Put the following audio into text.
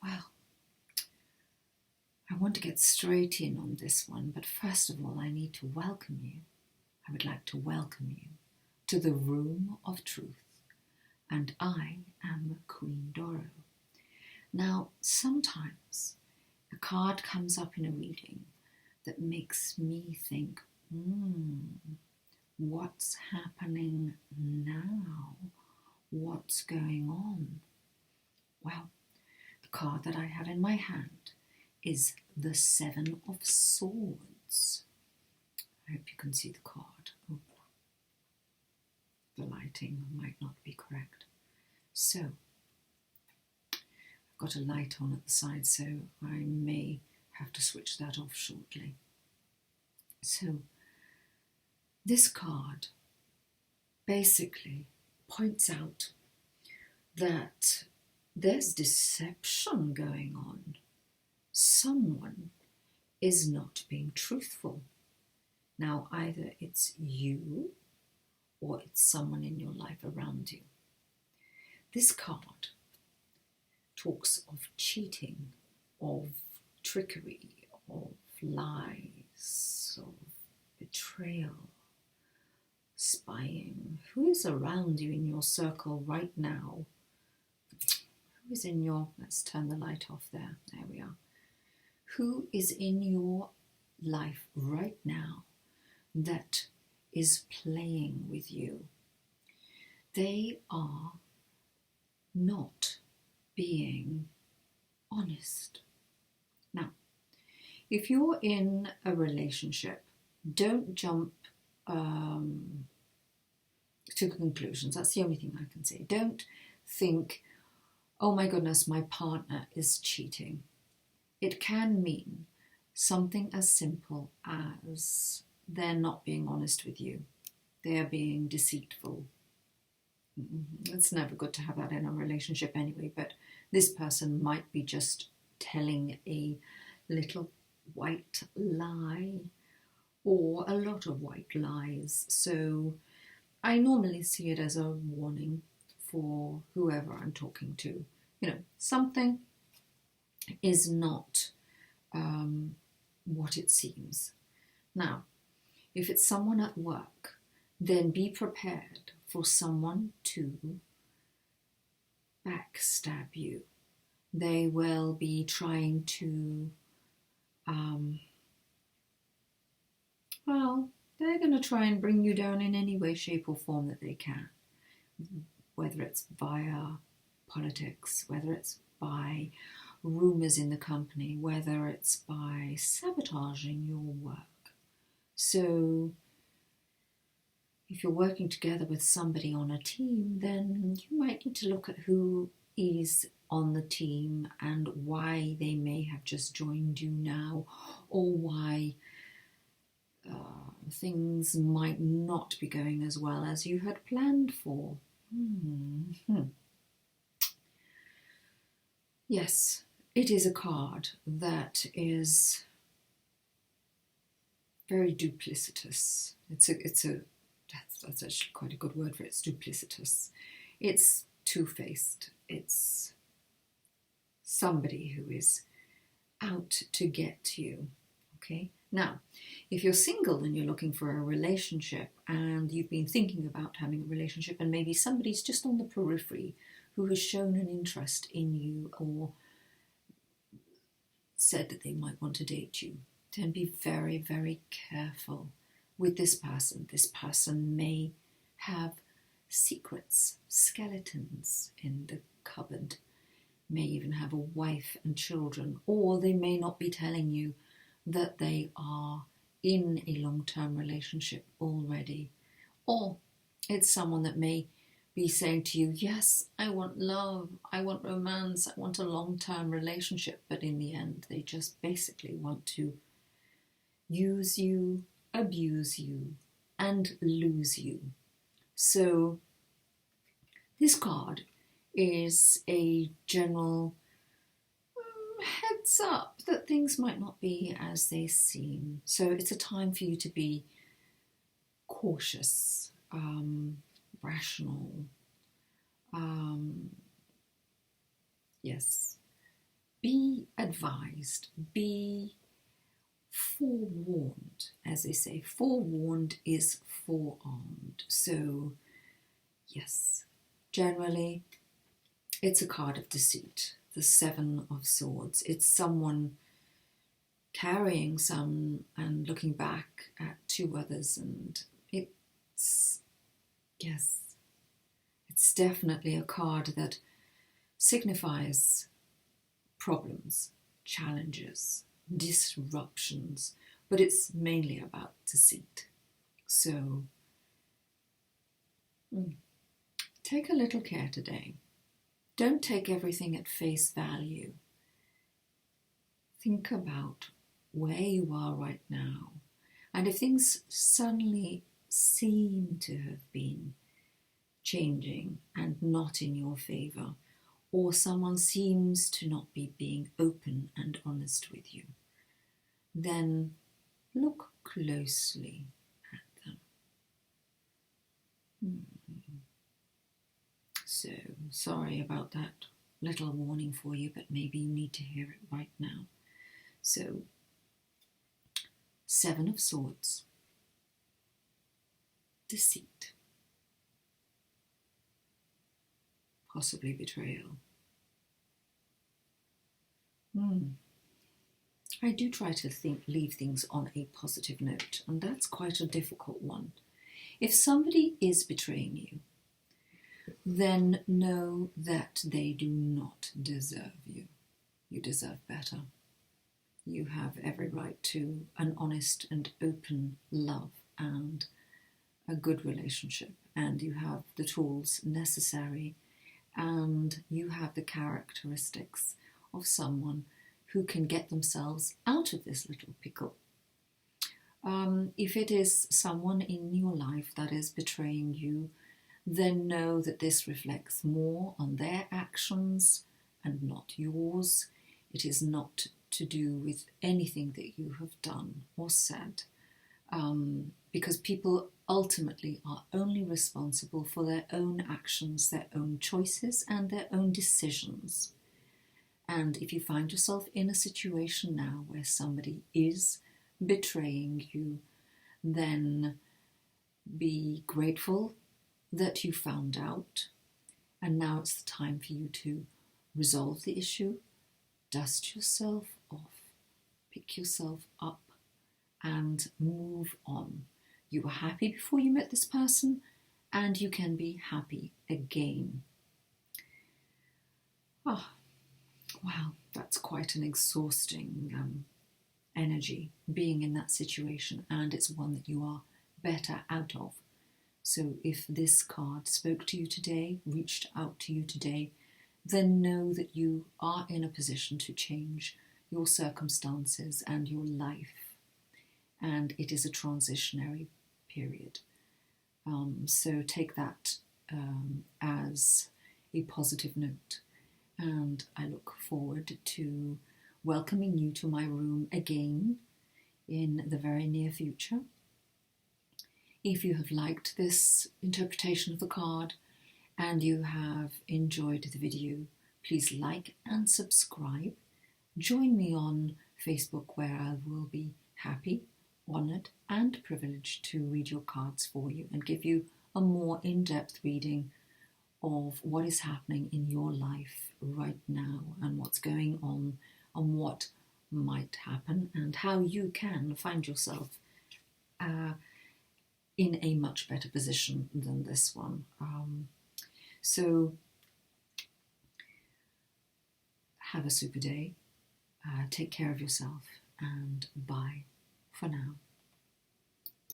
Well, I want to get straight in on this one, but first of all, I need to welcome you. I would like to welcome you to the Room of Truth, and I am Queen Doro. Now, sometimes a card comes up in a reading that makes me think, what's happening now? What's going on? Well, the card that I have in my hand is the Seven of Swords. I hope you can see the card. Oh, the lighting might not be correct. So, I've got a light on at the side, so I may have to switch that off shortly. So, this card basically points out that there's deception going on. Someone is not being truthful. Now, either it's you or it's someone in your life around you. This card talks of cheating, of trickery, of lies, of betrayal, spying. Who is around you in your circle right now? Who is in your, let's turn the light off there, there we are. Who is in your life right now that is playing with you? They are not being honest. Now, if you're in a relationship, don't jump to conclusions. That's the only thing I can say. Don't think, oh my goodness, my partner is cheating. It can mean something as simple as they're not being honest with you. They're being deceitful. It's never good to have that in a relationship anyway, but this person might be just telling a little white lie or a lot of white lies. So I normally see it as a warning for whoever I'm talking to. You know, something is not what it seems. Now, if it's someone at work, then be prepared for someone to backstab you. They will be trying to, they're going to try and bring you down in any way, shape or form that they can. Whether it's via politics, whether it's by rumours in the company, whether it's by sabotaging your work. So if you're working together with somebody on a team, then you might need to look at who is on the team and why they may have just joined you now, or why things might not be going as well as you had planned for. Yes, it is a card that is very duplicitous. That's actually quite a good word for it. It's duplicitous. It's two-faced. It's somebody who is out to get you. Okay. Now, if you're single and you're looking for a relationship and you've been thinking about having a relationship and maybe somebody's just on the periphery who has shown an interest in you or said that they might want to date you, then be very, very careful with this person. This person may have secrets, skeletons in the cupboard, may even have a wife and children, or they may not be telling you that they are in a long-term relationship already. Or it's someone that may be saying to you, yes, I want love, I want romance, I want a long-term relationship, but in the end they just basically want to use you, abuse you, and lose you. So this card is a general heads up that things might not be as they seem. So it's a time for you to be cautious, rational, yes, be advised, be forewarned. As they say, forewarned is forearmed. So yes, generally it's a card of deceit, the Seven of Swords. It's someone carrying some and looking back at two others, and it's, yes, it's definitely a card that signifies problems, challenges, disruptions, but it's mainly about deceit. So take a little care today. Don't take everything at face value. Think about where you are right now, and if things suddenly seem to have been changing and not in your favour, or someone seems to not be being open and honest with you, then look closely at them. So, sorry about that little warning for you, but maybe you need to hear it right now. So, Seven of Swords, deceit, possibly betrayal. I do try to leave things on a positive note, and that's quite a difficult one. If somebody is betraying you, then know that they do not deserve you. You deserve better. You have every right to an honest and open love and a good relationship, and you have the tools necessary, and you have the characteristics of someone who can get themselves out of this little pickle. If it is someone in your life that is betraying you, then know that this reflects more on their actions and not yours. It is not to do with anything that you have done or said, because people ultimately are only responsible for their own actions, their own choices, and their own decisions. And if you find yourself in a situation now where somebody is betraying you, then be grateful that you found out, and now it's the time for you to resolve the issue, dust yourself off, pick yourself up, and move on. You were happy before you met this person, and you can be happy again. Oh, wow, that's quite an exhausting energy, being in that situation, and it's one that you are better out of. So if this card spoke to you today, reached out to you today, then know that you are in a position to change your circumstances and your life. And it is a transitionary period. So take that as a positive note. And I look forward to welcoming you to my room again in the very near future. If you have liked this interpretation of the card and you have enjoyed the video, please like and subscribe. Join me on Facebook, where I will be happy, honoured and privileged to read your cards for you and give you a more in-depth reading of what is happening in your life right now and what's going on and what might happen and how you can find yourself in a much better position than this one. So have a super day, take care of yourself, and bye for now.